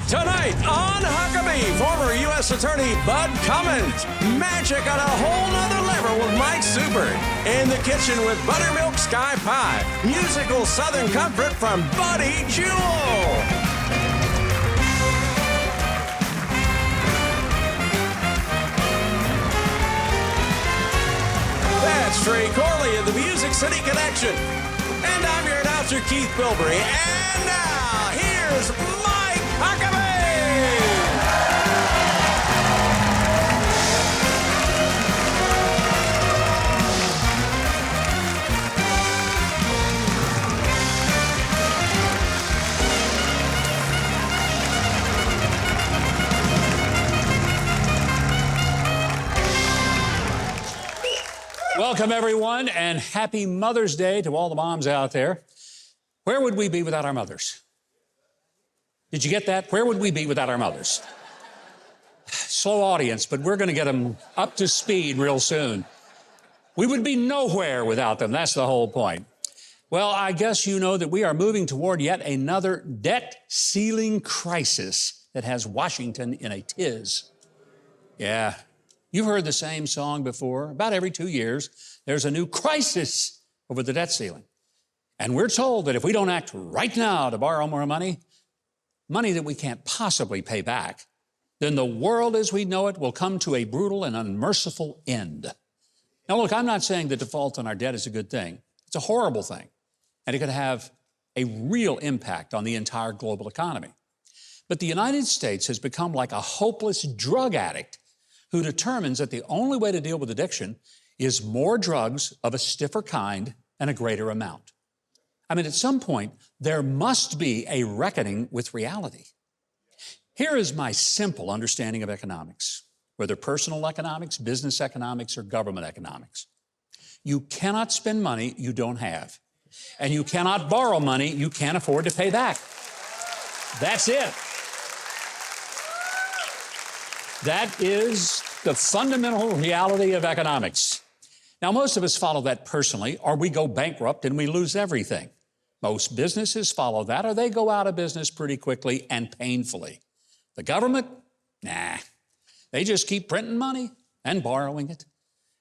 Tonight on Huckabee, former U.S. Attorney Bud Cummins. Magic on a whole nother level with Mike Super. In the kitchen with buttermilk sky pie. Musical Southern comfort from Buddy Jewell. That's Trey Corley of the Music City Connection. And I'm your announcer, Keith Bilbrey. And now, here's Mike Huckabee! Welcome, everyone, and happy Mother's Day to all the moms out there. Where would we be without our mothers? Did you get that? Where would we be without our mothers? Slow audience, but we're going to get them up to speed real soon. We would be nowhere without them. That's the whole point. Well, I guess you know that we are moving toward yet another debt ceiling crisis that has Washington in a tiz. Yeah. You've heard the same song before. About every 2 years, there's a new crisis over the debt ceiling. And we're told that if we don't act right now to borrow more money that we can't possibly pay back, then the world as we know it will come to a brutal and unmerciful end. Now, look, I'm not saying that default on our debt is a good thing. It's a horrible thing, and it could have a real impact on the entire global economy. But the United States has become like a hopeless drug addict who determines that the only way to deal with addiction is more drugs of a stiffer kind and a greater amount. I mean, at some point, there must be a reckoning with reality. Here is my simple understanding of economics, whether personal economics, business economics, or government economics. You cannot spend money you don't have, and you cannot borrow money you can't afford to pay back. That's it. That is the fundamental reality of economics. Now, most of us follow that personally, or we go bankrupt and we lose everything. Most businesses follow that, or they go out of business pretty quickly and painfully. The government, nah. They just keep printing money and borrowing it.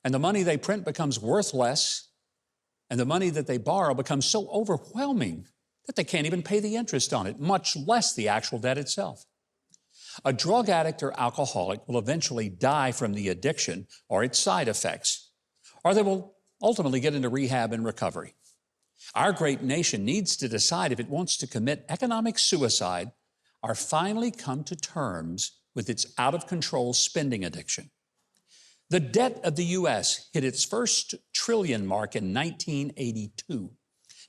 And the money they print becomes worth less, and the money that they borrow becomes so overwhelming that they can't even pay the interest on it, much less the actual debt itself. A drug addict or alcoholic will eventually die from the addiction or its side effects, or they will ultimately get into rehab and recovery. Our great nation needs to decide if it wants to commit economic suicide or finally come to terms with its out-of-control spending addiction. The debt of the U.S. hit its first trillion mark in 1982.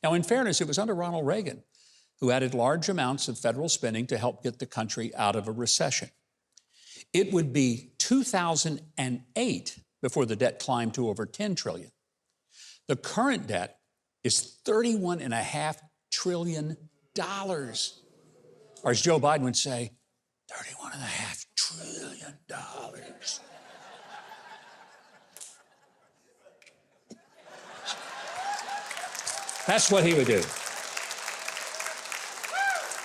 Now, in fairness, it was under Ronald Reagan, who added large amounts of federal spending to help get the country out of a recession. It would be 2008 before the debt climbed to over 10 trillion. The current debt is $31.5 trillion. Or as Joe Biden would say, $31.5 trillion. That's what he would do.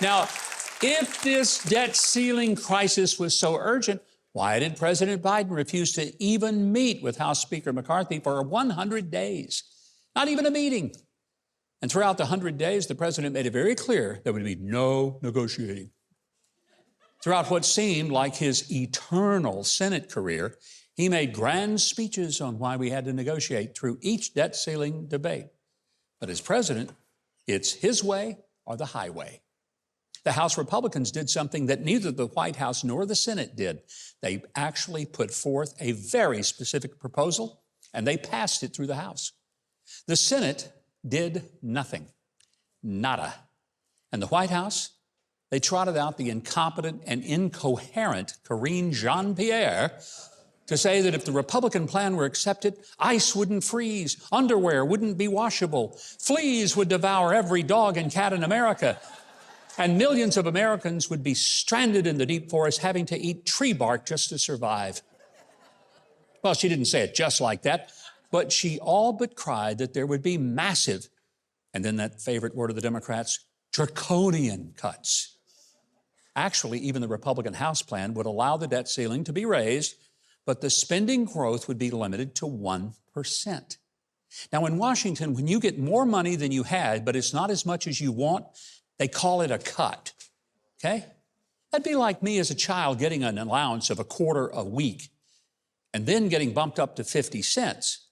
Now, if this debt ceiling crisis was so urgent, why did President Biden refuse to even meet with House Speaker McCarthy for 100 days? Not even a meeting. And throughout the 100 days, the president made it very clear there would be no negotiating. Throughout what seemed like his eternal Senate career, he made grand speeches on why we had to negotiate through each debt ceiling debate. But as president, it's his way or the highway. The House Republicans did something that neither the White House nor the Senate did. They actually put forth a very specific proposal, and they passed it through the House. The Senate did nothing, nada. And the White House, they trotted out the incompetent and incoherent Karine Jean-Pierre to say that if the Republican plan were accepted, ice wouldn't freeze, underwear wouldn't be washable, fleas would devour every dog and cat in America, and millions of Americans would be stranded in the deep forest having to eat tree bark just to survive. Well, she didn't say it just like that, but she all but cried that there would be massive, and then that favorite word of the Democrats, draconian cuts. Actually, even the Republican House plan would allow the debt ceiling to be raised, but the spending growth would be limited to 1%. Now, in Washington, when you get more money than you had, but it's not as much as you want, they call it a cut, okay? That'd be like me as a child getting an allowance of $0.25 a week and then getting bumped up to 50 cents.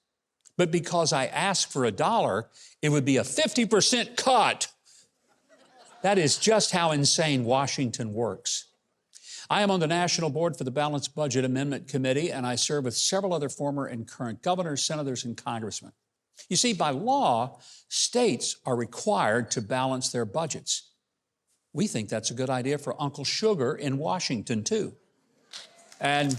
But because I asked for $1, it would be a 50% cut. That is just how insane Washington works. I am on the National Board for the Balanced Budget Amendment Committee, and I serve with several other former and current governors, senators, and congressmen. You see, by law, states are required to balance their budgets. We think that's a good idea for Uncle Sugar in Washington, too. And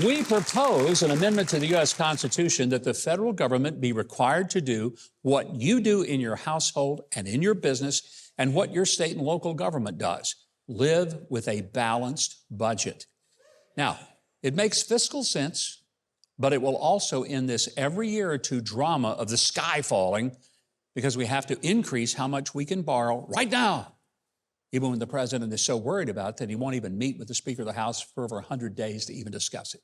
we propose an amendment to the U.S. Constitution that the federal government be required to do what you do in your household and in your business and what your state and local government does. Live with a balanced budget. Now, it makes fiscal sense, but it will also end this every year or two drama of the sky falling because we have to increase how much we can borrow right now, even when the president is so worried about it that he won't even meet with the Speaker of the House for over 100 days to even discuss it.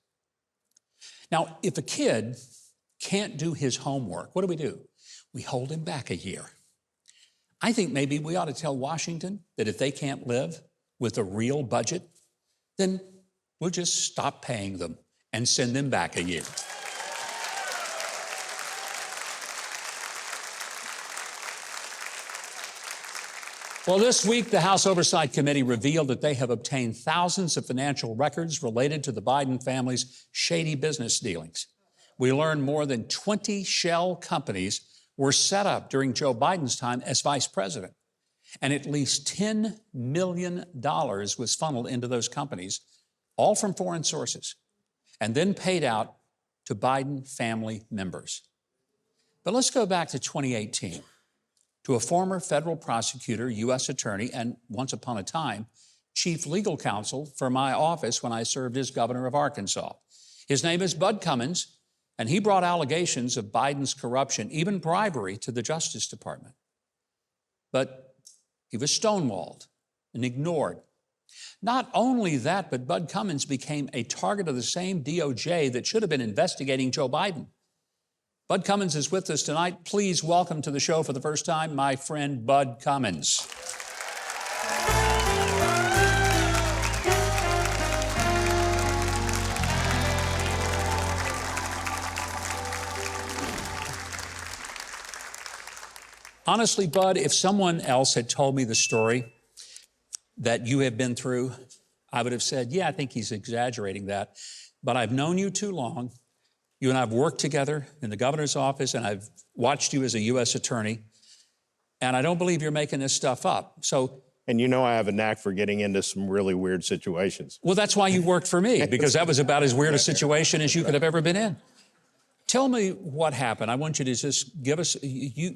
Now, if a kid can't do his homework, what do? We hold him back a year. I think maybe we ought to tell Washington that if they can't live with a real budget, then we'll just stop paying them and send them back a year. Well, this week, the House Oversight Committee revealed that they have obtained thousands of financial records related to the Biden family's shady business dealings. We learned more than 20 shell companies were set up during Joe Biden's time as vice president, and at least $10 million was funneled into those companies, all from foreign sources, and then paid out to Biden family members. But let's go back to 2018. To a former federal prosecutor, U.S. attorney, and once upon a time, chief legal counsel for my office when I served as governor of Arkansas. His name is Bud Cummins, and he brought allegations of Biden's corruption, even bribery, to the Justice Department. But he was stonewalled and ignored. Not only that, but Bud Cummins became a target of the same DOJ that should have been investigating Joe Biden. Bud Cummins is with us tonight. Please welcome to the show for the first time, my friend Bud Cummins. Honestly, Bud, if someone else had told me the story that you have been through, I would have said, yeah, I think he's exaggerating that. But I've known you too long. You and I have worked together in the governor's office, and I've watched you as a U.S. attorney, and I don't believe you're making this stuff up. And you know I have a knack for getting into some really weird situations. Well, that's why you worked for me, because that was about as weird a situation as you could have ever been in. Tell me what happened. I want you to just give us,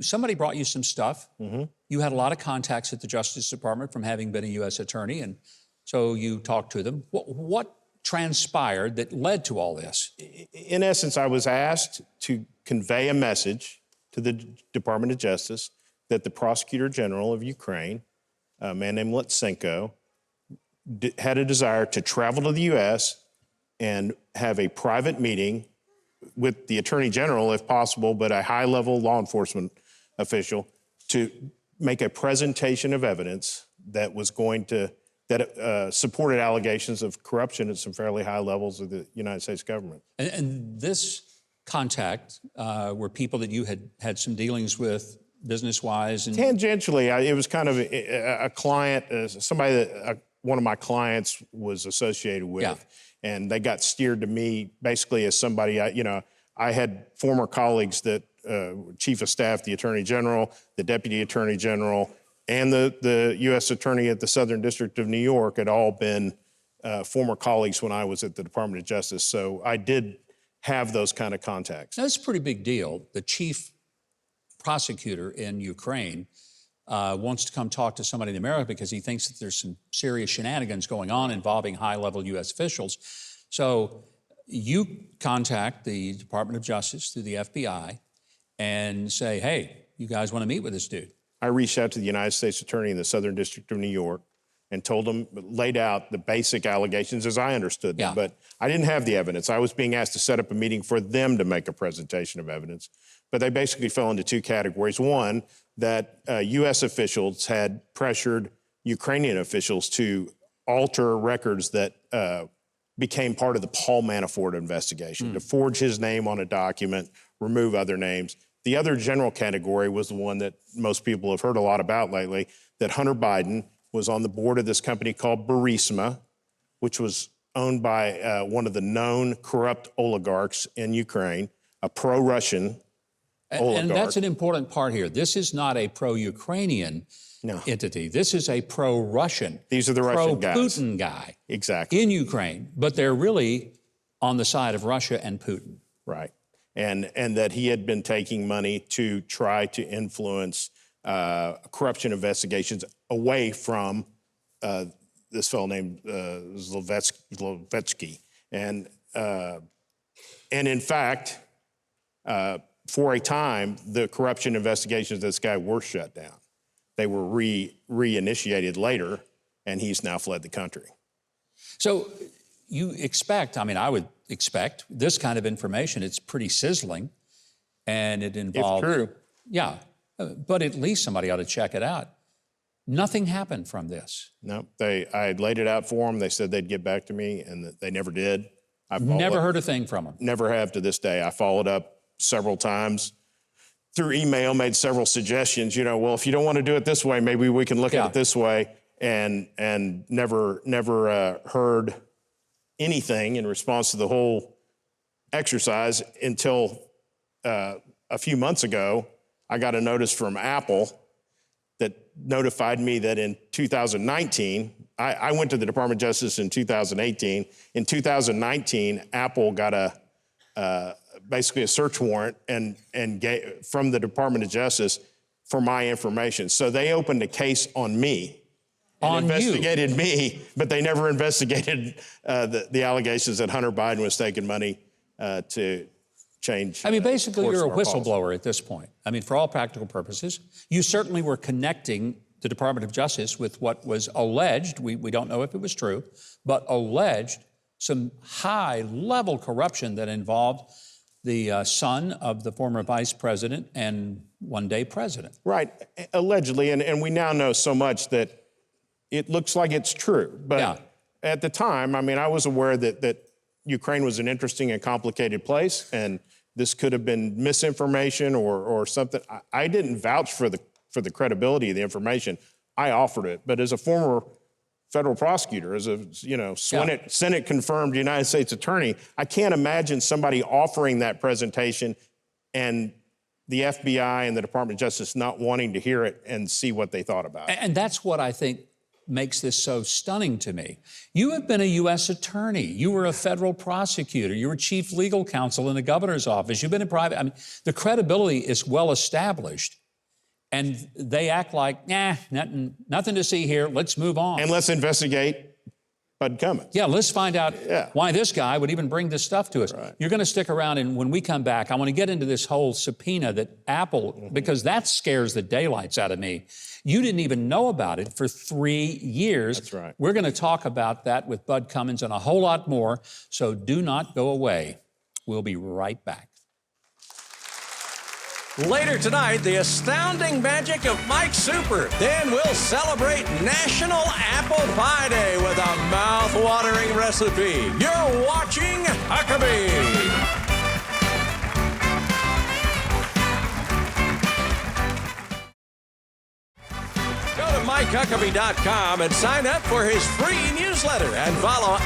somebody brought you some stuff. Mm-hmm. You had a lot of contacts at the Justice Department from having been a U.S. attorney, and so you talked to them. What transpired that led to all this? In essence, I was asked to convey a message to the Department of Justice that the Prosecutor General of Ukraine, a man named Layton, had a desire to travel to the U.S. and have a private meeting with the Attorney General, if possible, but a high-level law enforcement official, to make a presentation of evidence that was going to supported allegations of corruption at some fairly high levels of the United States government. And this contact were people that you had some dealings with business-wise? Tangentially, it was kind of a client, somebody that one of my clients was associated with. Yeah. And they got steered to me basically as somebody, I had former colleagues that Chief of Staff, the Attorney General, the Deputy Attorney General, and the U.S. Attorney at the Southern District of New York had all been former colleagues when I was at the Department of Justice. So I did have those kind of contacts. That's a pretty big deal. The chief prosecutor in Ukraine wants to come talk to somebody in America because he thinks that there's some serious shenanigans going on involving high-level U.S. officials. So you contact the Department of Justice through the FBI and say, hey, you guys want to meet with this dude? I reached out to the United States Attorney in the Southern District of New York and told him, laid out the basic allegations as I understood them. Yeah. But I didn't have the evidence. I was being asked to set up a meeting for them to make a presentation of evidence. But they basically fell into two categories. One, that U.S. officials had pressured Ukrainian officials to alter records that became part of the Paul Manafort investigation, to forge his name on a document, remove other names. The other general category was the one that most people have heard a lot about lately, that Hunter Biden was on the board of this company called Burisma, which was owned by one of the known corrupt oligarchs in Ukraine, a pro-Russian oligarch. And that's an important part here. This is not a pro-Ukrainian entity. This is a pro-Russian. These are the Russian guys. Pro-Putin guy. Exactly. In Ukraine. But they're really on the side of Russia and Putin. Right. And that he had been taking money to try to influence corruption investigations away from this fellow named Zlovetsky. And in fact, for a time, the corruption investigations of this guy were shut down. They were reinitiated later, and he's now fled the country. So you expect, I mean, I would expect this kind of information. It's pretty sizzling, and it involves... It's true. Yeah, but at least somebody ought to check it out. Nothing happened from this. No, I had laid it out for them. They said they'd get back to me, and they never did. I've Never heard a thing from them. Never have to this day. I followed up several times through email, made several suggestions. You know, well, if you don't want to do it this way, maybe we can look at it this way, and never heard anything in response to the whole exercise until a few months ago. I got a notice from Apple that notified me that in 2019, I went to the Department of Justice in 2018. In 2019, Apple got basically a search warrant from the Department of Justice for my information. So they opened a case on me. And investigated me, but they never investigated the allegations that Hunter Biden was taking money to change. I mean, basically, you're a whistleblower policy. at this point. I mean, for all practical purposes, you certainly were connecting the Department of Justice with what was alleged, we don't know if it was true, but alleged some high-level corruption that involved the son of the former vice president and one-day president. Right, allegedly, and we now know so much that it looks like it's true. But at the time, I mean, I was aware that Ukraine was an interesting and complicated place, and this could have been misinformation or something. I didn't vouch for the credibility of the information. I offered it, but as a former federal prosecutor, as a Senate-confirmed United States attorney, I can't imagine somebody offering that presentation and the FBI and the Department of Justice not wanting to hear it and see what they thought about it. And that's what I think makes this so stunning to me. You have been a U.S. attorney. You were a federal prosecutor. You were chief legal counsel in the governor's office. You've been in private. I mean, the credibility is well established. And they act like, nothing to see here. Let's move on. And let's investigate Bud Cummins. Yeah, let's find out why this guy would even bring this stuff to us. Right. You're going to stick around, and when we come back, I want to get into this whole subpoena that Apple, because that scares the daylights out of me. You didn't even know about it for 3 years. That's right. We're going to talk about that with Bud Cummins and a whole lot more, so do not go away. We'll be right back. Later tonight, the astounding magic of Mike Super. Then we'll celebrate National Apple Pie Day with a mouth-watering recipe. You're watching Huckabee. Go to MikeHuckabee.com and sign up for his free newsletter and follow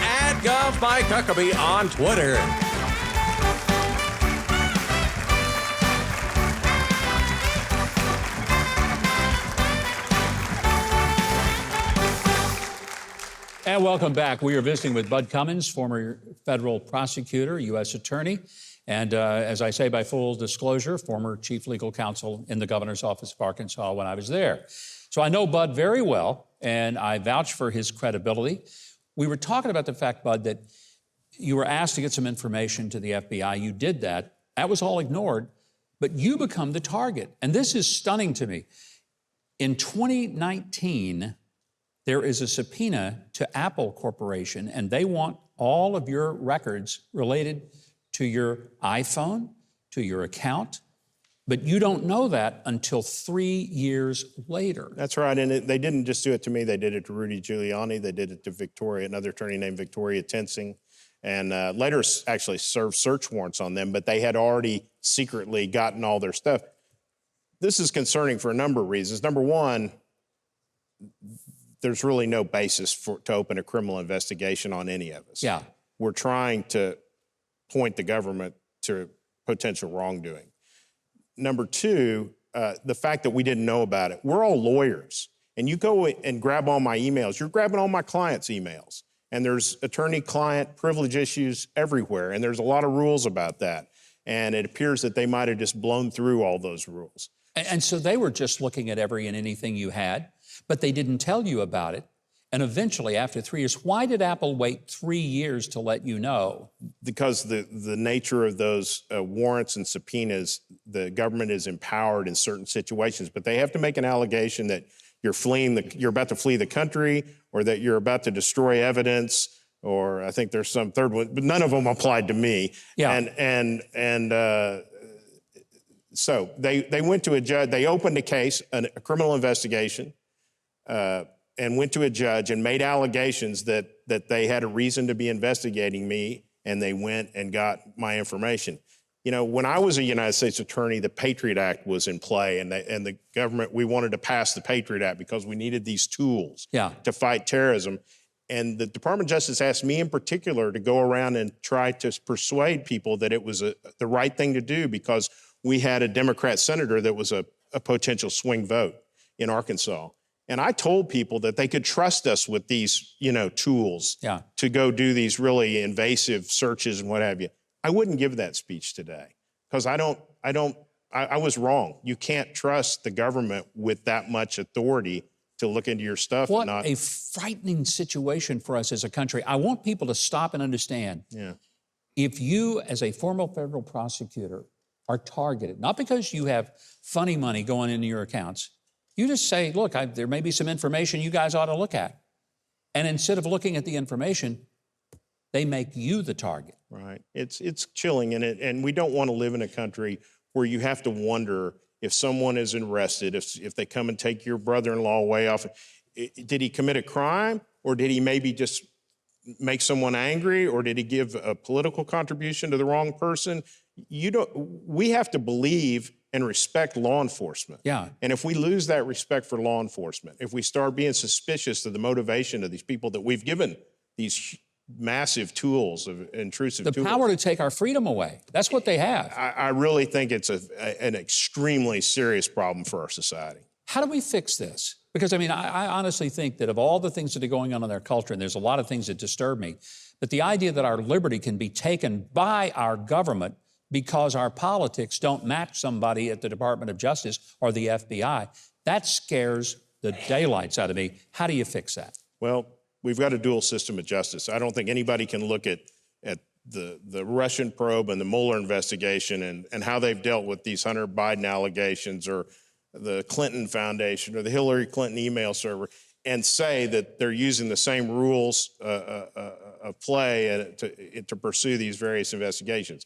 @GovMikeHuckabee on Twitter. And welcome back. We are visiting with Bud Cummins, former federal prosecutor, U.S. attorney, and as I say, by full disclosure, former chief legal counsel in the governor's office of Arkansas when I was there. So I know Bud very well, and I vouch for his credibility. We were talking about the fact, Bud, that you were asked to get some information to the FBI. You did that. That was all ignored, but you become the target. And this is stunning to me. In 2019, there is a subpoena to Apple Corporation, and they want all of your records related to your iPhone, to your account, but you don't know that until 3 years later. That's right, and they didn't just do it to me. They did it to Rudy Giuliani. They did it to Victoria, another attorney named Victoria Tensing, and later actually served search warrants on them, but they had already secretly gotten all their stuff. This is concerning for a number of reasons. Number one, there's really no basis to open a criminal investigation on any of us. Yeah. We're trying to point the government to potential wrongdoing. Number two, the fact that we didn't know about it. We're all lawyers, and you go and grab all my emails. You're grabbing all my clients' emails, and there's attorney-client privilege issues everywhere, and there's a lot of rules about that. And it appears that they might have just blown through all those rules. And so they were just looking at every and anything you had, but they didn't tell you about it. And eventually, after 3 years, why did Apple wait 3 years to let you know? Because the nature of those warrants and subpoenas, the government is empowered in certain situations, but they have to make an allegation that you're about to flee the country, or that you're about to destroy evidence, or I think there's some third one, but none of them applied to me. Yeah. So they went to a judge. They opened a case, a criminal investigation, and went to a judge and made allegations that they had a reason to be investigating me, and they went and got my information. You know, when I was a United States attorney, the Patriot Act was in play, and the government, we wanted to pass the Patriot Act because we needed these tools to fight terrorism. And the Department of Justice asked me in particular to go around and try to persuade people that it was the right thing to do, because we had a Democrat senator that was a potential swing vote in Arkansas. And I told people that they could trust us with these, tools to go do these really invasive searches and what have you. I wouldn't give that speech today, because I was wrong. You can't trust the government with that much authority to look into your stuff. What a frightening situation for us as a country. I want people to stop and understand. Yeah. If you, as a former federal prosecutor, are targeted, not because you have funny money going into your accounts, you just say, look, there may be some information you guys ought to look at. And instead of looking at the information, they make you the target. Right. It's chilling, and we don't want to live in a country where you have to wonder if someone is arrested, if they come and take your brother-in-law away off, did he commit a crime, or did he maybe just make someone angry, or did he give a political contribution to the wrong person? We have to believe and respect law enforcement. Yeah. And if we lose that respect for law enforcement, if we start being suspicious of the motivation of these people that we've given these massive tools of intrusive tools. The power to take our freedom away. That's what they have. I really think it's an extremely serious problem for our society. How do we fix this? Because, I honestly think that of all the things that are going on in our culture, and there's a lot of things that disturb me, but the idea that our liberty can be taken by our government because our politics don't match somebody at the Department of Justice or the FBI, that scares the daylights out of me. How do you fix that? Well, we've got a dual system of justice. I don't think anybody can look at the Russian probe and the Mueller investigation and how they've dealt with these Hunter Biden allegations, or the Clinton Foundation, or the Hillary Clinton email server, and say that they're using the same rules of play to pursue these various investigations.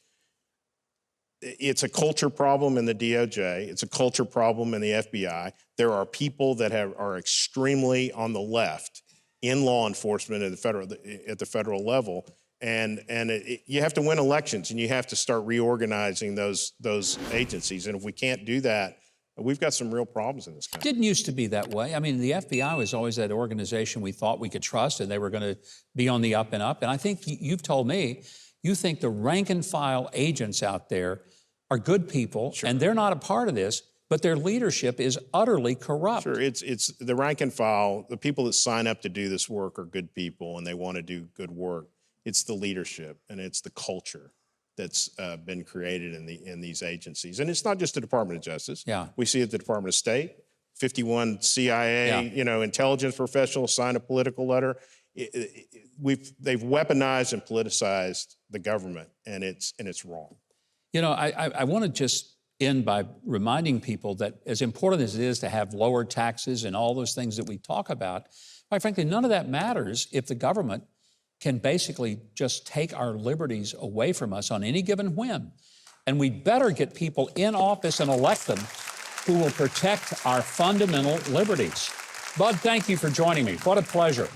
It's a culture problem in the DOJ. It's a culture problem in the FBI. There are people that are extremely on the left in law enforcement at the federal level, and you have to win elections, and you have to start reorganizing those agencies. And if we can't do that, we've got some real problems in this country. Didn't used to be that way. The FBI was always that organization we thought we could trust, and they were going to be on the up and up. And I think you've told me you think the rank and file agents out there are good people, and they're not a part of this, but their leadership is utterly corrupt. Sure, it's the rank and file. The people that sign up to do this work are good people, and they want to do good work. It's the leadership, and it's the culture that's been created in these agencies. And it's not just the Department of Justice. Yeah. We see it at the Department of State. 51 CIA, intelligence professionals sign a political letter. They've weaponized and politicized the government, and it's wrong. I want to just end by reminding people that as important as it is to have lower taxes and all those things that we talk about, quite frankly, none of that matters if the government can basically just take our liberties away from us on any given whim. And we better get people in office and elect them who will protect our fundamental liberties. Bud, thank you for joining me. What a pleasure.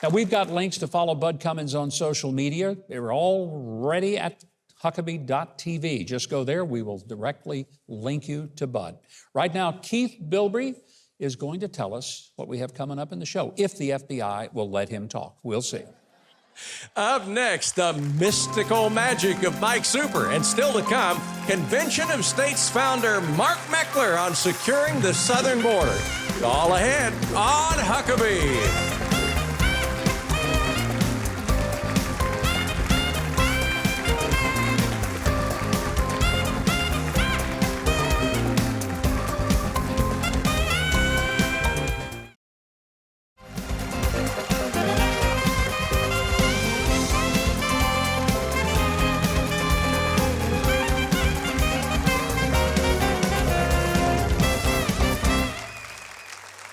Now, we've got links to follow Bud Cummins on social media. They're all ready at Huckabee.tv. Just go there. We will directly link you to Bud. Right now, Keith Bilbrey is going to tell us what we have coming up in the show, if the FBI will let him talk. We'll see. Up next, the mystical magic of Mike Super. And still to come, Convention of States founder Mark Meckler on securing the southern border. All ahead on Huckabee.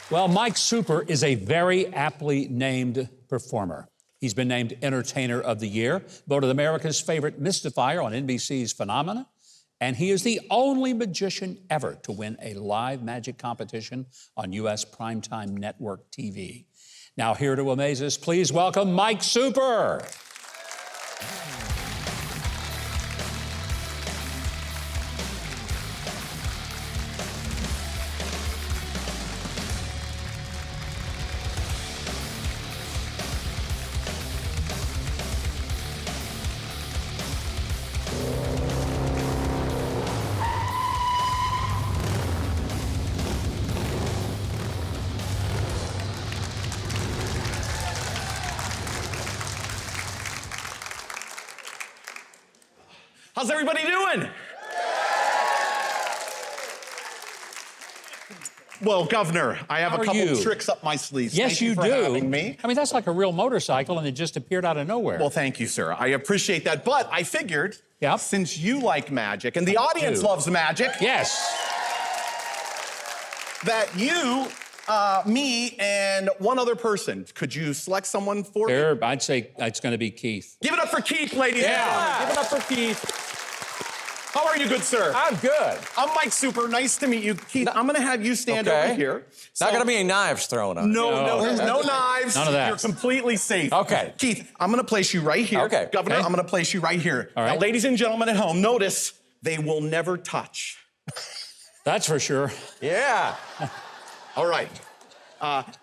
Well, Mike Super is a very aptly named performer. He's been named Entertainer of the Year, voted America's favorite mystifier on NBC's Phenomena, and he is the only magician ever to win a live magic competition on U.S. primetime network TV. Now, here to amaze us, please welcome Mike Super. How's everybody doing? Well, Governor, I have a couple tricks up my sleeve. Yes, Thank you you for do. having me. I mean, that's like a real motorcycle, and it just appeared out of nowhere. Well, thank you, sir. I appreciate that. But I figured, since you like magic, and the audience loves magic, yes, that you, me, and one other person, could you select someone for me? I'd say it's going to be Keith. Give it up for Keith, ladies and gentlemen. Give it up for Keith. How are you, good sir? I'm good. I'm Mike Super. Nice to meet you. Keith, I'm going to have you stand over here. Not going to be any knives thrown on. No, there's no knives. None of that. You're completely safe. Okay. Keith, I'm going to place you right here. Okay. Governor, I'm going to place you right here. All right. Now, ladies and gentlemen at home, notice they will never touch. That's for sure. Yeah. All right.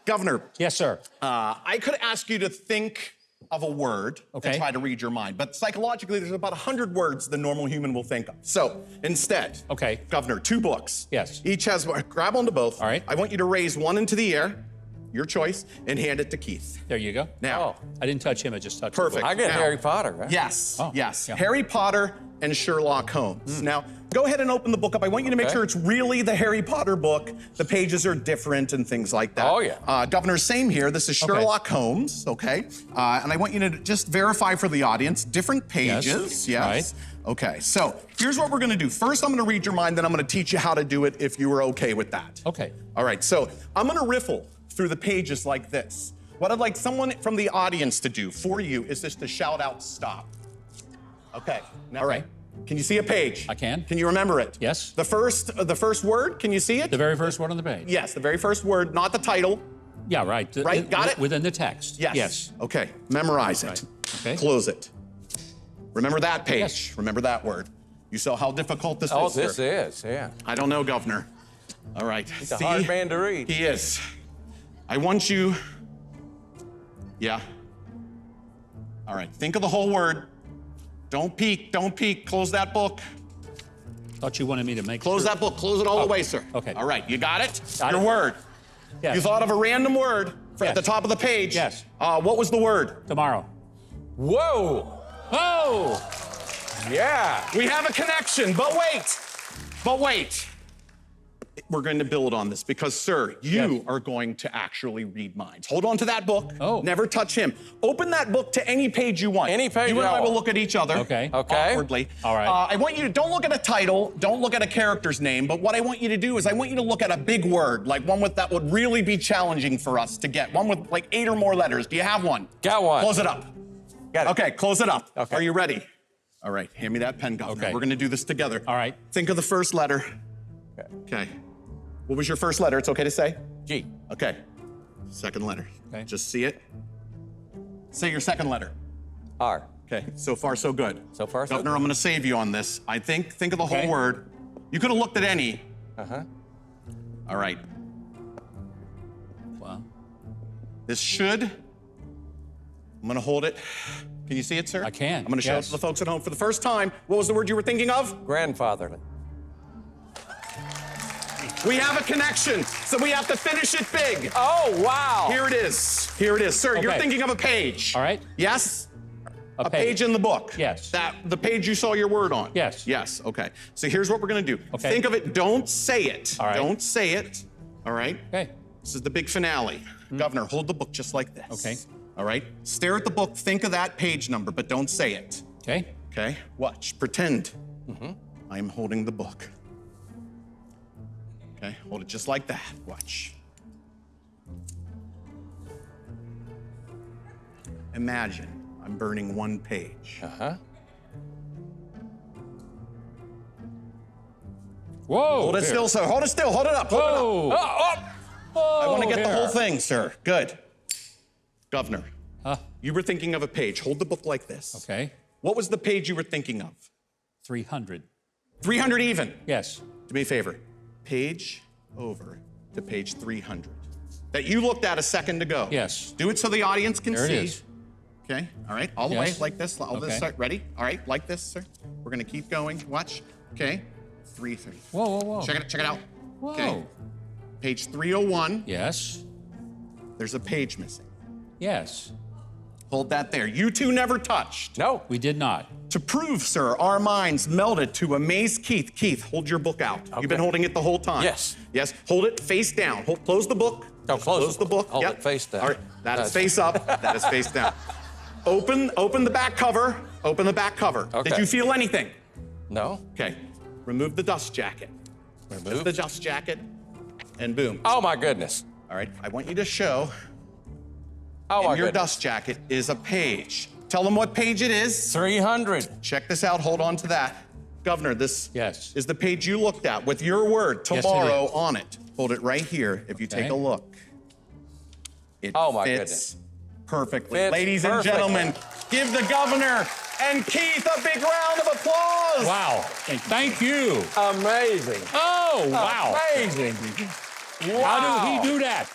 Governor. Yes, sir. I could ask you to think of a word and try to read your mind. But psychologically, there's about 100 words the normal human will think of. So instead, Governor, 2 books. Yes. Each has, grab onto both. All right. I want you to raise one into the air, your choice, and hand it to Keith. There you go. Now. I didn't touch him, I just touched Perfect. the book. I get Now, Harry Potter, right? Yes, yes. Yeah. Harry Potter and Sherlock Holmes. Now, go ahead and open the book up. I want you to make sure it's really the Harry Potter book. The pages are different and things like that. Oh, yeah. Governor, same here. This is Sherlock Holmes, okay? And I want you to just verify for the audience, different pages. Yes. Right. Okay, so here's what we're gonna do. First, I'm gonna read your mind, then I'm gonna teach you how to do it if you were okay with that. Okay. All right, so I'm gonna riffle through the pages like this. What I'd like someone from the audience to do for you is just to shout out, stop. Okay, all right. Can you see a page? I can. Can you remember it? Yes. The first word, can you see it? The very first word on the page. Yes, the very first word, not the title. Yeah, right. Right, got it? Within the text. Yes. Yes. Okay, memorize it. Right. Okay. Close it. Remember that page. Yes. Remember that word. You saw how difficult this Oh, is, this sir. is, yeah. I don't know, Governor. All right. He's a hard man to read. He is. I want you, All right, think of the whole word. Don't peek, close that book. Thought you wanted me to make Close that book, close it all the way, sir. Okay. All right, you got it? Got Your it. word. Yes. You thought of a random word at the top of the page. Yes. What was the word? Tomorrow. Whoa. Oh! Yeah. We have a connection, but wait. we're going to build on this because, sir, you are going to actually read minds. Hold on to that book. Oh. Never touch him. Open that book to any page you want. Any page you and I I will want. look at each other. Okay. Okay. Awkwardly. All right. I want you to don't look at a title, don't look at a character's name, but what I want you to do is I want you to look at a big word, like one with that would really be challenging for us to get. One with like 8 or more letters. Do you have one? Got one. Close it up. Got it. Okay, close it up. Okay. Are you ready? All right, hand me that pen, Governor. Okay. We're gonna do this together. All right. Think of the first letter. Okay. What was your first letter? It's okay to say? G. Okay. Second letter. Okay. Just see it. Say your second letter. R. Okay, so far so good. So far, so Governor, good. I'm gonna save you on this. I think of the Okay. whole word. You could have looked at any. Uh-huh. All right. Wow. This should, I'm gonna hold it. Can you see it, sir? I can, I'm gonna show it yes. to the folks at home for the first time. What was the word you were thinking of? Grandfatherly. We have a connection, so we have to finish it big. Oh, wow. Here it is. Here it is. Sir, you're Okay. thinking of a page. All right. Yes? A page in the book. Yes. The page you saw your word on. Yes. Yes. Okay. So here's what we're gonna do. Okay. Think of it. Don't say it. All right. Don't say it. All right. Okay. This is the big finale. Governor, hold the book just like this. Okay. All right. Stare at the book. Think of that page number, but don't say it. Okay. Okay. Watch. Pretend. I am holding the book. Okay. Hold it just like that. Watch. Imagine I'm burning one page. Uh-huh. Whoa. Hold it here. still, sir. Hold it still. Hold it up. Hold it up. Whoa. I want to get the here. whole thing, sir. Good. Governor, Huh. you were thinking of a page. Hold the book like this. Okay. What was the page you were thinking of? 300. 300 even. Yes. Do me a favor. Page over to page 300. That you looked at a second ago. Yes. Do it so the audience can There it see. is. Okay. All right. All the Yes. way like this. All this. Okay. Ready? All right. Like this, sir. We're gonna keep going. Watch. Okay. 3. Whoa, whoa, whoa. Check it out. Whoa. Okay. Page 301. Yes. There's a page missing. Yes. Hold that there. You two never touched. No. We did not. To prove, sir, our minds melded to amaze Keith. Keith, hold your book out. You've been holding it the whole time. Yes. Yes. Hold it face down. Close the book. No, close the book. Hold Yep. it face down. All right. That is That's- face up. That is face down. Open the back cover. Open the back cover. Okay. Did you feel anything? No. Okay. Remove the dust jacket. Remove. The dust jacket, and boom. Oh, my goodness. All right. I want you to show. Oh, my And your goodness. dust jacket is a page. Tell them what page it is. 300. Check this out. Hold on to that. Governor, this Yes. is the page you looked at with your word Yes, it tomorrow is. on it. Hold it right here. If you take Okay. a look, it Oh, my fits goodness. perfectly. Fits Ladies and perfectly. gentlemen, give the governor and Keith a big round of applause. Wow. Thank you. Amazing. Oh, wow. Amazing. How did he do that?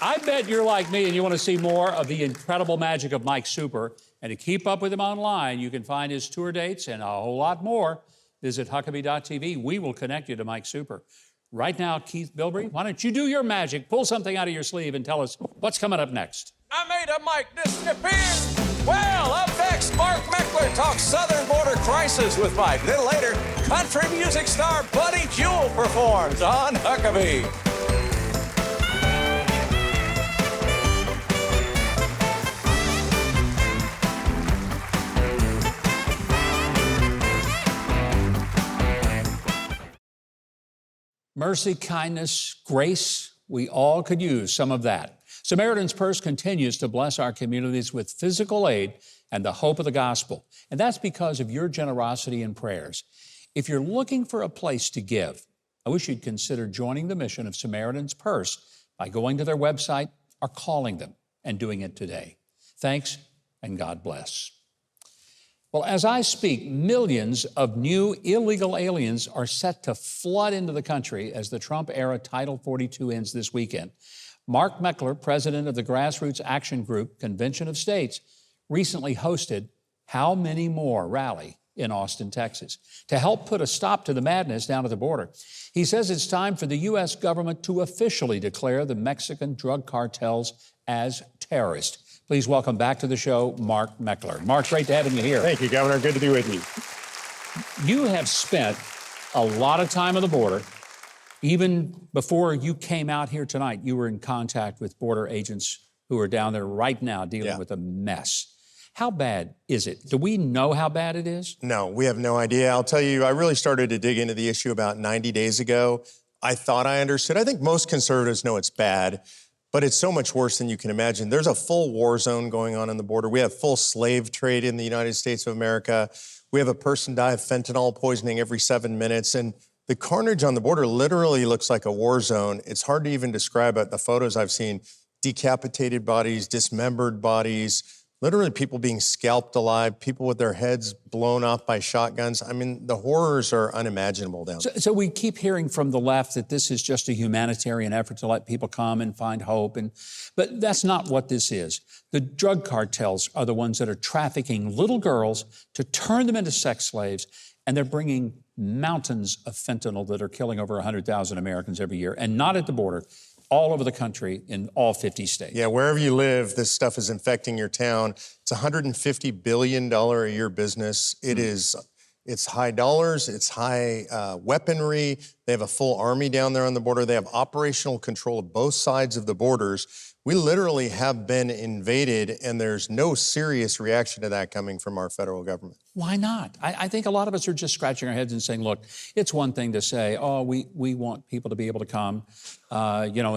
I bet you're like me and you want to see more of the incredible magic of Mike Super. And to keep up with him online, you can find his tour dates and a whole lot more. Visit Huckabee.tv. We will connect you to Mike Super. Right now, Keith Bilbrey, why don't you do your magic, pull something out of your sleeve and tell us what's coming up next. I made a mic disappear. Well, up next, Mark Meckler talks Southern Border Crisis with Mike. Then later, country music star Buddy Jewell performs on Huckabee. Mercy, kindness, grace, we all could use some of that. Samaritan's Purse continues to bless our communities with physical aid and the hope of the gospel. And that's because of your generosity and prayers. If you're looking for a place to give, I wish you'd consider joining the mission of Samaritan's Purse by going to their website or calling them and doing it today. Thanks, and God bless. Well, as I speak, millions of new illegal aliens are set to flood into the country as the Trump-era Title 42 ends this weekend. Mark Meckler, president of the Grassroots Action Group Convention of States, recently hosted How Many More rally in Austin, Texas, to help put a stop to the madness down at the border. He says it's time for the U.S. government to officially declare the Mexican drug cartels as terrorists. Please welcome back to the show, Mark Meckler. Mark, great to have you here. Thank you, Governor. Good to be with you. You have spent a lot of time on the border, Even before you came out here tonight, you were in contact with border agents who are down there right now dealing with a mess. How bad is it? Do we know how bad it is? No, we have no idea. I'll tell you, I really started to dig into the issue about 90 days ago. I thought I understood. I think most conservatives know it's bad, but it's so much worse than you can imagine. There's a full war zone going on the border. We have full slave trade in the United States of America. We have a person die of fentanyl poisoning every 7 minutes. And the carnage on the border literally looks like a war zone. It's hard to even describe it. The photos I've seen, decapitated bodies, dismembered bodies, literally people being scalped alive, people with their heads blown off by shotguns. I mean, the horrors are unimaginable down there. So we keep hearing from the left that this is just a humanitarian effort to let people come and find hope, but that's not what this is. The drug cartels are the ones that are trafficking little girls to turn them into sex slaves, and they're bringing mountains of fentanyl that are killing over 100,000 Americans every year, and not at the border, all over the country in all 50 states. Yeah, wherever you live, this stuff is infecting your town. It's a $150 billion a year business. It's high dollars, it's high weaponry. They have a full army down there on the border. They have operational control of both sides of the borders. We literally have been invaded, and there's no serious reaction to that coming from our federal government. Why not? I think a lot of us are just scratching our heads and saying, look, it's one thing to say, oh, we want people to be able to come, they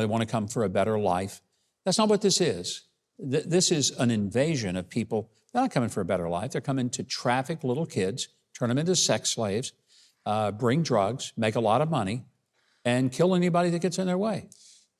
want to come for a better life. That's not what this is. This is an invasion of people. They're not coming for a better life. They're coming to traffic little kids, turn them into sex slaves, bring drugs, make a lot of money, and kill anybody that gets in their way.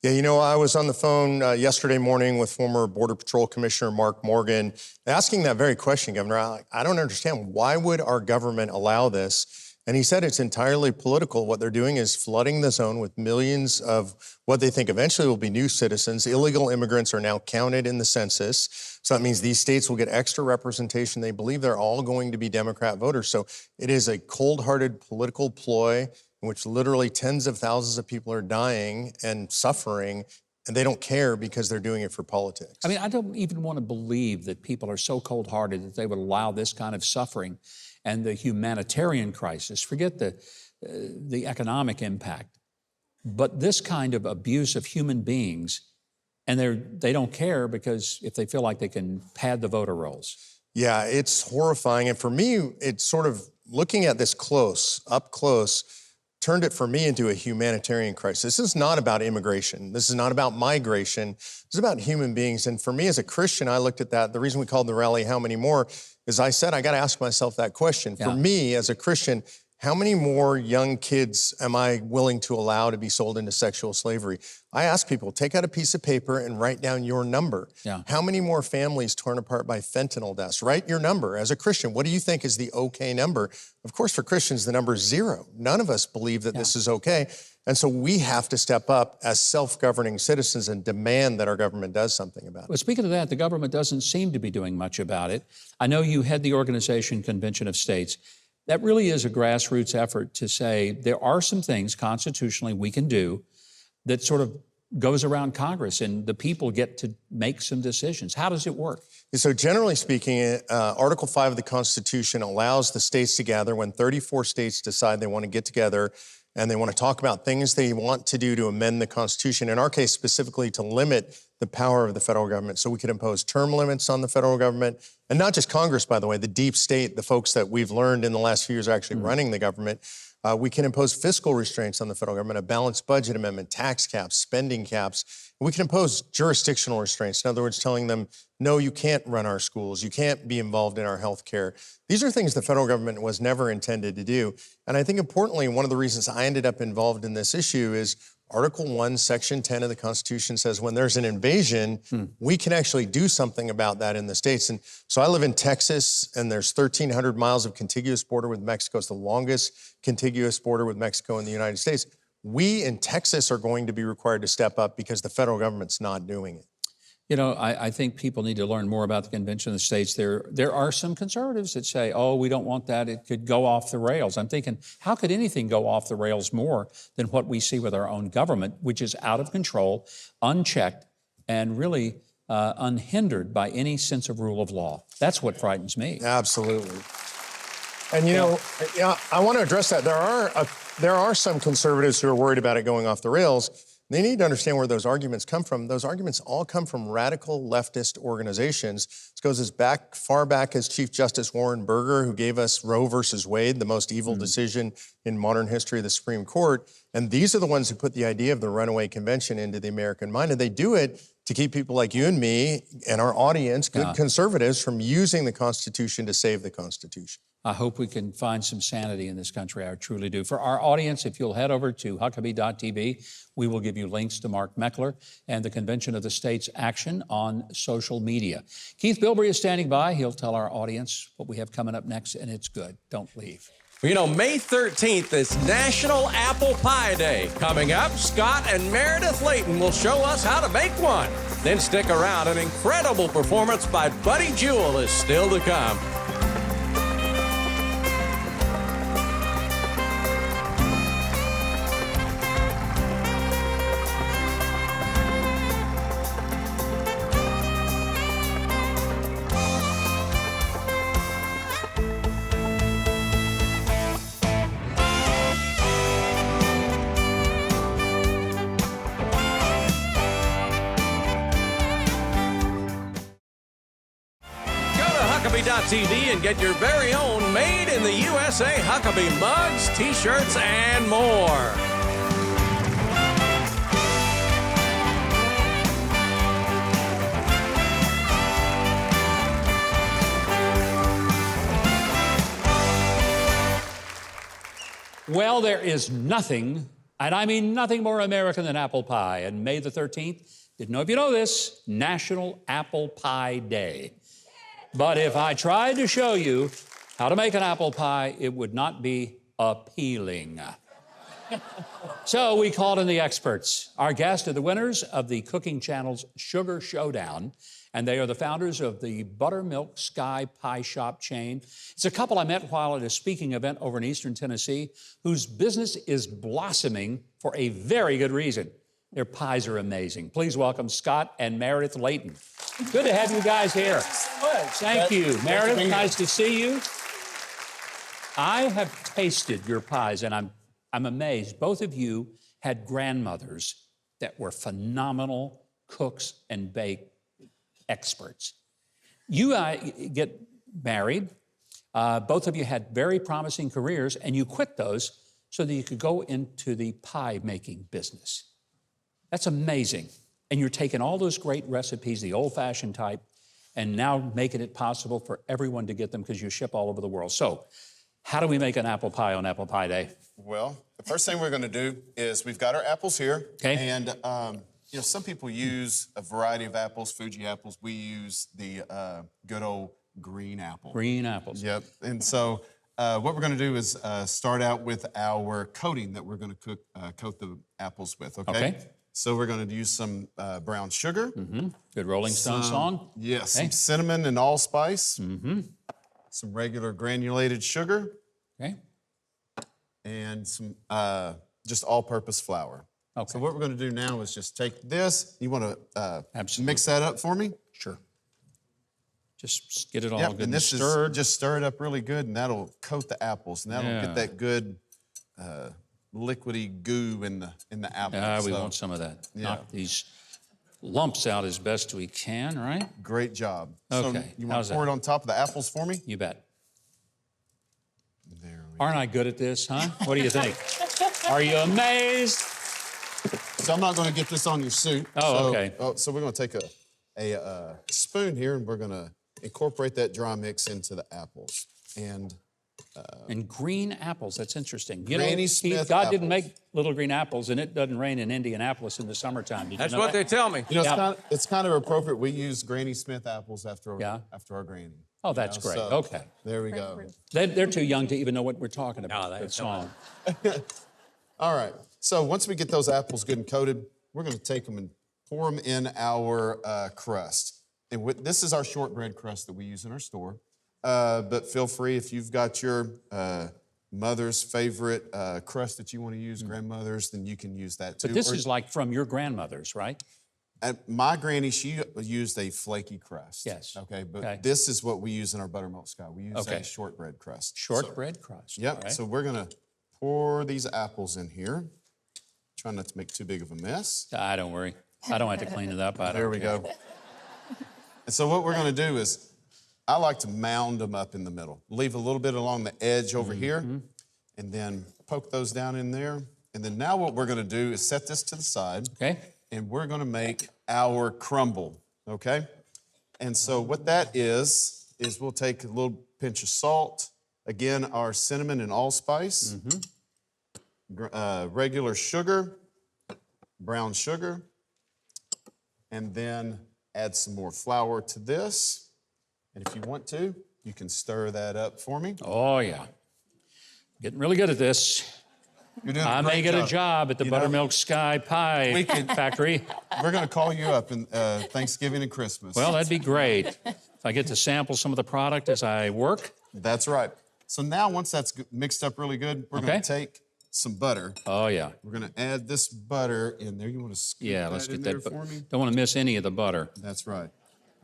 Yeah, I was on the phone yesterday morning with former Border Patrol Commissioner Mark Morgan, asking that very question, Governor. I don't understand. Why would our government allow this? And he said it's entirely political. What they're doing is flooding the zone with millions of what they think eventually will be new citizens. Illegal immigrants are now counted in the census. So that means these states will get extra representation. They believe they're all going to be Democrat voters. So it is a cold-hearted political ploy in which literally tens of thousands of people are dying and suffering, and they don't care because they're doing it for politics. I mean, I don't even want to believe that people are so cold-hearted that they would allow this kind of suffering and the humanitarian crisis. Forget the economic impact, but this kind of abuse of human beings, and they don't care because if they feel like they can pad the voter rolls. Yeah, it's horrifying. And for me, it's sort of looking at this up close, turned it for me into a humanitarian crisis. This is not about immigration. This is not about migration. This is about human beings. And for me as a Christian, I looked at that. The reason we called the rally How Many More is I said, I got to ask myself that question. Yeah. For me as a Christian, how many more young kids am I willing to allow to be sold into sexual slavery? I ask people, take out a piece of paper and write down your number. Yeah. How many more families torn apart by fentanyl deaths? Write your number. As a Christian, what do you think is the okay number? Of course, for Christians, the number is 0. None of us believe that this is okay. And so we have to step up as self-governing citizens and demand that our government does something about it. Well, speaking of that, the government doesn't seem to be doing much about it. I know you head the organization Convention of States. That really is a grassroots effort to say there are some things constitutionally we can do that sort of goes around Congress and the people get to make some decisions. How does it work? So generally speaking, Article 5 of the Constitution allows the states to gather when 34 states decide they want to get together and they want to talk about things they want to do to amend the Constitution, in our case specifically to limit the power of the federal government. So we could impose term limits on the federal government, and not just Congress, by the way, the deep state, the folks that we've learned in the last few years are actually running the government. We can impose fiscal restraints on the federal government, a balanced budget amendment, tax caps, spending caps. We can impose jurisdictional restraints. In other words, telling them, no, you can't run our schools. You can't be involved in our health care. These are things the federal government was never intended to do. And I think importantly, one of the reasons I ended up involved in this issue is Article 1, Section 10 of the Constitution says when there's an invasion, we can actually do something about that in the states. And so I live in Texas, and there's 1,300 miles of contiguous border with Mexico. It's the longest contiguous border with Mexico in the United States. We in Texas are going to be required to step up because the federal government's not doing it. You know, I think people need to learn more about the Convention of the States. There are some conservatives that say, oh, we don't want that. It could go off the rails. I'm thinking, how could anything go off the rails more than what we see with our own government, which is out of control, unchecked, and really unhindered by any sense of rule of law? That's what frightens me. Absolutely. And, you know, I want to address that. There are there are some conservatives who are worried about it going off the rails. They need to understand where those arguments come from. Those arguments all come from radical leftist organizations. This goes as far back as Chief Justice Warren Burger, who gave us Roe versus Wade, the most evil decision in modern history of the Supreme Court. And these are the ones who put the idea of the runaway convention into the American mind. And they do it to keep people like you and me and our audience, good conservatives, from using the Constitution to save the Constitution. I hope we can find some sanity in this country. I truly do. For our audience, if you'll head over to Huckabee.tv, we will give you links to Mark Meckler and the Convention of the States action on social media. Keith Bilbrey is standing by. He'll tell our audience what we have coming up next, and it's good. Don't leave. You know, May 13th is National Apple Pie Day. Coming up, Scott and Meredith Layton will show us how to make one. Then stick around. An incredible performance by Buddy Jewell is still to come. Huckabee.tv and get your very own made in the USA Huckabee mugs, t-shirts, and more. Well, there is nothing, and I mean nothing more American than apple pie. And May the 13th, didn't know if you know this, National Apple Pie Day. But if I tried to show you how to make an apple pie, it would not be appealing. So we called in the experts. Our guests are the winners of the Cooking Channel's Sugar Showdown, and they are the founders of the Buttermilk Sky Pie Shop chain. It's a couple I met while at a speaking event over in Eastern Tennessee, whose business is blossoming for a very good reason. Their pies are amazing. Please welcome Scott and Meredith Layton. Good to have you guys here. Thank you. Meredith, nice to see you. I have tasted your pies, and I'm amazed. Both of you had grandmothers that were phenomenal cooks and bake experts. You get married. Both of you had very promising careers, and you quit those so that you could go into the pie-making business. That's amazing. And you're taking all those great recipes, the old-fashioned type, and now making it possible for everyone to get them because you ship all over the world. So how do we make an apple pie on Apple Pie Day? Well, the first thing we're going to do is we've got our apples here. Okay. And, you know, some people use a variety of apples, Fuji apples. We use the good old green apple. Green apples. Yep. And so what we're going to do is start out with our coating that we're going to coat the apples with, Okay. So we're going to use some brown sugar. Mm-hmm. Good Rolling Stone song. Yes, Okay. some cinnamon and allspice. Mm-hmm. Some regular granulated sugar. Okay. And some just all-purpose flour. Okay. So what we're going to do now is just take this. You want to Absolutely. mix that up for me? Sure. Just get it all Yep, good and this stirred. is just stir it up really good, and that'll coat the apples, and that'll Yeah. get that good liquidy goo in the apple. We So, want some of that. Yeah. Knock these lumps out as best we can, right? Great job. Okay, So you want how's to pour that? it on top of the apples for me? You bet. There we Aren't I good at this, huh? What do you think? Are you amazed? So I'm not going to get this on your soup. Oh, okay. So we're going to take a spoon here, and we're going to incorporate that dry mix into the apples. And green apples, that's interesting. You Granny know, Smith God didn't apples. make little green apples, and it doesn't rain in Indianapolis in the summertime. Did That's you know what they that? tell me. You know, Yeah. it's kind of appropriate. We use Granny Smith apples after Yeah. our granny. Oh, that's You know, great. so Okay. There we go. They're too young to even know what we're talking about. No, that song. All right. So once we get those apples good and coated, we're going to take them and pour them in our crust. And this is our shortbread crust that we use in our store. But feel free, if you've got your mother's favorite crust that you want to use, grandmother's, then you can use that too. But this is like from your grandmother's, right? My granny, she used a flaky crust. Yes. Okay, but Okay. this is what we use in our buttermilk sky. We use Okay. a shortbread crust. Shortbread crust. Yep. all right? So we're gonna pour these apples in here. Try not to make too big of a mess. Don't worry. I don't have to clean it up. There we go. And so what we're going to do is, I like to mound them up in the middle. Leave a little bit along the edge over here, and then poke those down in there. And then now what we're going to do is set this to the side. Okay. And we're going to make our crumble, okay? And so what that is we'll take a little pinch of salt, again, our cinnamon and allspice, regular sugar, brown sugar, and then add some more flour to this. And if you want to, you can stir that up for me. Oh, yeah. Getting really good at this. You're doing I may get a job at the Buttermilk Sky Pie Factory. We're going to call you up in Thanksgiving and Christmas. Well, that'd be great. If I get to sample some of the product as I work. That's right. So now once that's mixed up really good, we're going to take some butter. Oh, yeah. We're going to add this butter in there. You want to scoop let's that in get there that. for me? Don't want to miss any of the butter. That's right.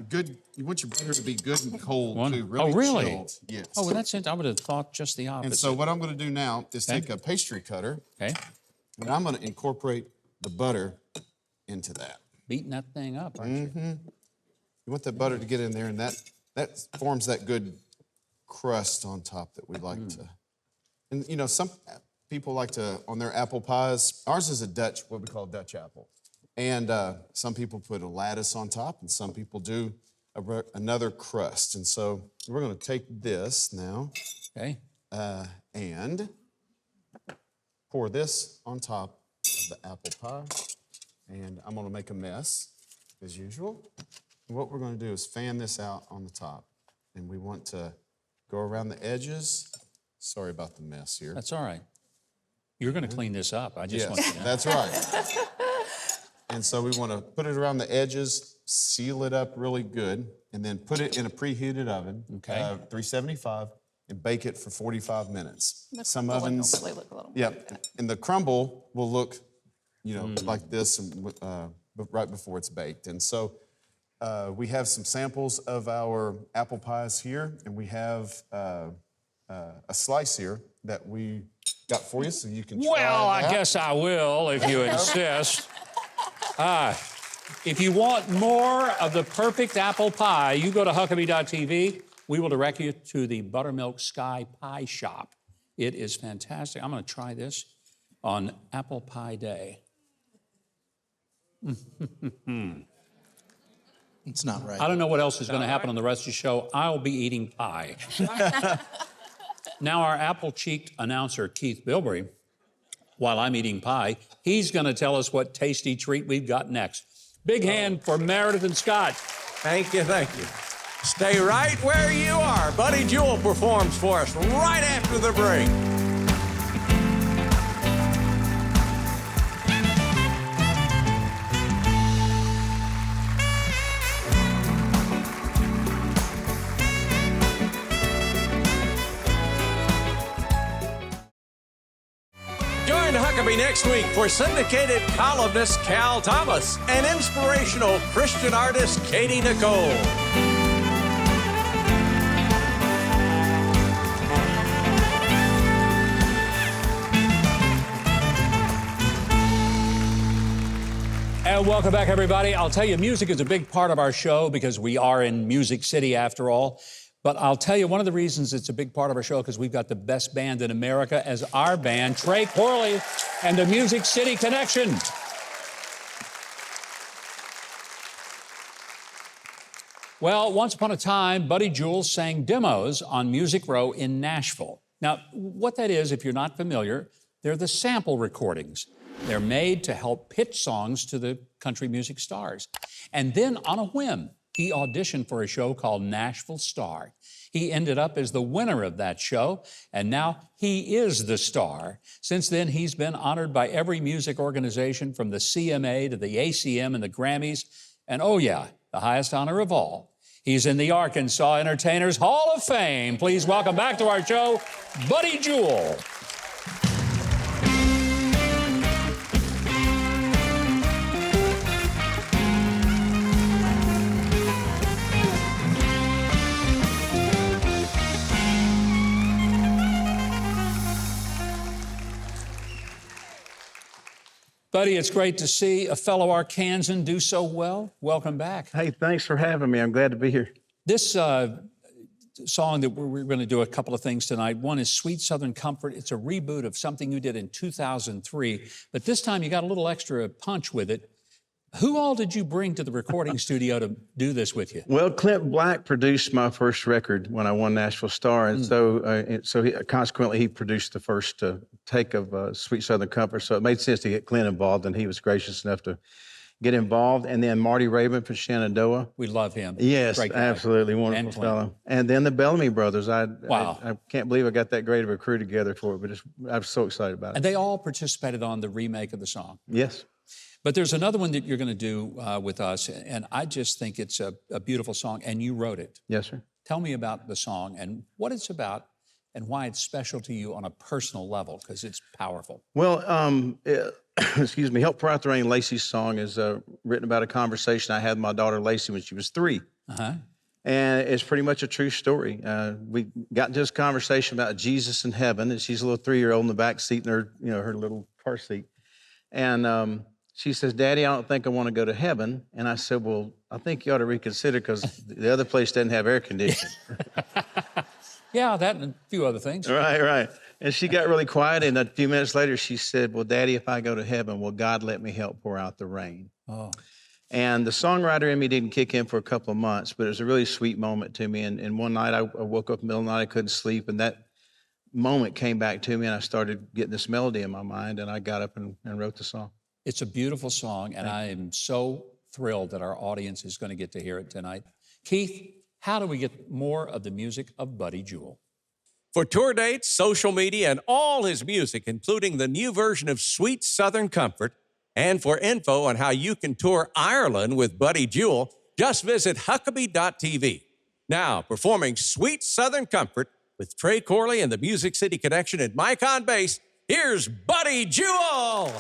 Good. You want your butter to be good and cold too. Really really? Chilled. Yes. Oh, well, that's it. I would have thought just the opposite. And so what I'm going to do now is take a pastry cutter. Okay. And I'm going to incorporate the butter into that. Beating that thing up, aren't you? You want that butter to get in there, and that forms that good crust on top that we like to. And you know, some people like to on their apple pies. Ours is what we call a Dutch apple. And some people put a lattice on top, and some people do another crust. And so we're going to take this now and pour this on top of the apple pie. And I'm going to make a mess, as usual. And what we're going to do is fan this out on the top. And we want to go around the edges. Sorry about the mess here. That's all right. You're going to clean this up. I just want to know. That's right. And so we want to put it around the edges, seal it up really good, and then put it in a preheated oven, 375, and bake it for 45 minutes. Some ovens, look a little and the crumble will look, like this and, right before it's baked. And so we have some samples of our apple pies here, and we have a slice here that we got for you, so you can try Well, that. I guess I will if you insist. If you want more of the perfect apple pie, you go to Huckabee.tv. We will direct you to the Buttermilk Sky Pie Shop. It is fantastic. I'm going to try this on Apple Pie Day. It's not right. I don't know what else is going to happen on the rest of the show. I'll be eating pie. Now, our apple-cheeked announcer, Keith Bilbrey, while I'm eating pie, he's going to tell us what tasty treat we've got next. Big hand for Meredith and Scott. Thank you, thank you. Stay right where you are. Buddy Jewell performs for us right after the break. Join Huckabee next week for syndicated columnist Cal Thomas and inspirational Christian artist Katie Nicole. And welcome back, everybody. I'll tell you, music is a big part of our show because we are in Music City after all. But I'll tell you, one of the reasons it's a big part of our show because we've got the best band in America as our band, Trey Corley and the Music City Connection. Well, once upon a time, Buddy Jewell sang demos on Music Row in Nashville. Now, what that is, if you're not familiar, they're the sample recordings. They're made to help pitch songs to the country music stars. And then, on a whim, he auditioned for a show called Nashville Star. He ended up as the winner of that show, and now he is the star. Since then, he's been honored by every music organization from the CMA to the ACM and the Grammys. And oh yeah, the highest honor of all, he's in the Arkansas Entertainers Hall of Fame. Please welcome back to our show, Buddy Jewell. Buddy, it's great to see a fellow Arkansan do so well. Welcome back. Hey, thanks for having me. I'm glad to be here. This song that we're going to do a couple of things tonight. One is Sweet Southern Comfort. It's a reboot of something you did in 2003, but this time you got a little extra punch with it. Who all did you bring to the recording studio to do this with you? Well, Clint Black produced my first record when I won Nashville Star, and consequently he produced the first take of Sweet Southern Comfort. So it made sense to get Clint involved, and he was gracious enough to get involved. And then Marty Rabin from Shenandoah. We love him. Yes, Great guy. absolutely wonderful fellow. And then the Bellamy Brothers. Wow. I can't believe I got that great of a crew together for it, but I'm so excited about it. And they all participated on the remake of the song. Yes. But there's another one that you're going to do with us, and I just think it's a beautiful song, and you wrote it. Yes, sir. Tell me about the song and what it's about and why it's special to you on a personal level, because it's powerful. Well, excuse me, Help Pour Out the Rain, Lacey's song, is written about a conversation I had with my daughter Lacey when she was 3. Uh-huh. And it's pretty much a true story. We got into this conversation about Jesus in heaven, and she's a little 3-year-old in the back seat in her little car seat. And she says, Daddy, I don't think I want to go to heaven. And I said, well, I think you ought to reconsider because the other place doesn't have air conditioning. Yeah, that and a few other things. Right. And she got really quiet, and a few minutes later she said, well, Daddy, if I go to heaven, will God let me help pour out the rain? Oh. And the songwriter in me didn't kick in for a couple of months, but it was a really sweet moment to me. And one night I woke up in the middle of the night, I couldn't sleep, and that moment came back to me, and I started getting this melody in my mind, and I got up and wrote the song. It's a beautiful song, and I am so thrilled that our audience is going to get to hear it tonight. Keith, how do we get more of the music of Buddy Jewell? For tour dates, social media, and all his music, including the new version of Sweet Southern Comfort, and for info on how you can tour Ireland with Buddy Jewell, just visit Huckabee.tv. Now, performing Sweet Southern Comfort with Trey Corley and the Music City Connection and Mike on bass, here's Buddy Jewell!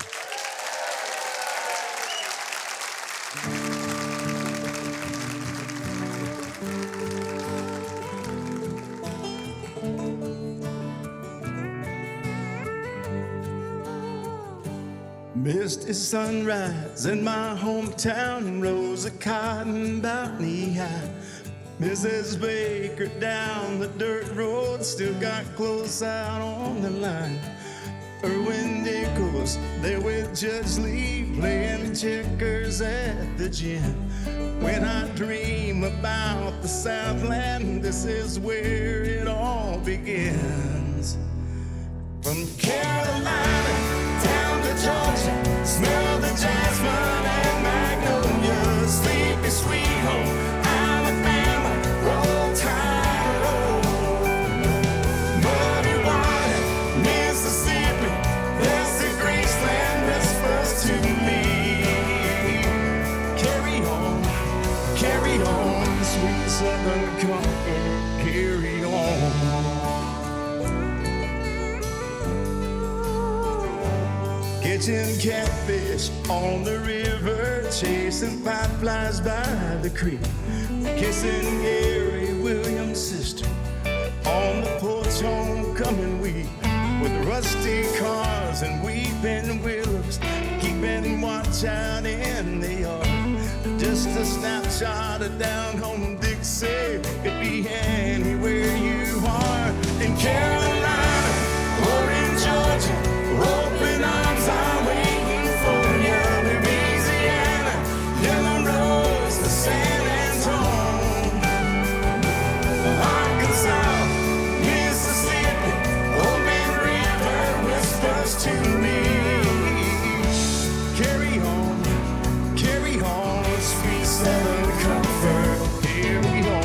Misty sunrise in my hometown and rows of cotton about knee high. Mrs. Baker down the dirt road still got clothes out on the line. Erwin Nichols there with Judge Lee playing checkers at the gym. When I dream about the Southland, this is where it all begins. From Carolina down to Georgia, smell the jasmine and magnolia. Sleepy sweet home, Alabama, roll tide, roll. Muddy water, Mississippi, there's the Graceland whispers to me. Carry on, sweet Southern comfort, carry on. Catching catfish on the river, chasing fireflies by the creek, kissing Gary Williams' sister on the porch homecoming week, with rusty cars and weeping willows, keeping watch out in the yard. Just a snapshot of down home Dixie, could be anywhere you are. In Carolina or in Georgia, open arms are waiting for you. Louisiana, Yellow Rose to San Antonio. Arkansas, Mississippi, open river whispers to me. Carry on, sweet Southern comfort, carry on.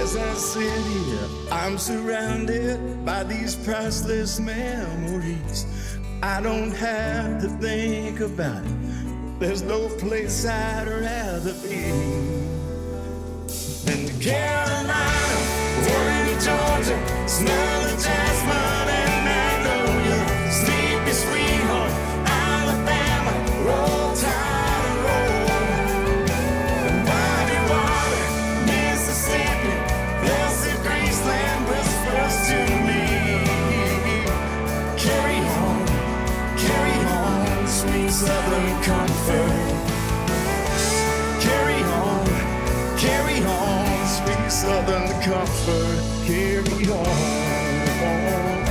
As I sit here, I'm surrounded by these priceless memories. I don't have to think about it. There's no place I'd rather be. and Carolina, Oregon, Georgia, smell the jasmine and magnolia, sleepy sweet home, Alabama, roll tide and roll. And Bobby Water, Mississippi, blessed Graceland whispers to me, carry on, sweet Southern comfort. Carry on, sweet Southern comfort. Carry on.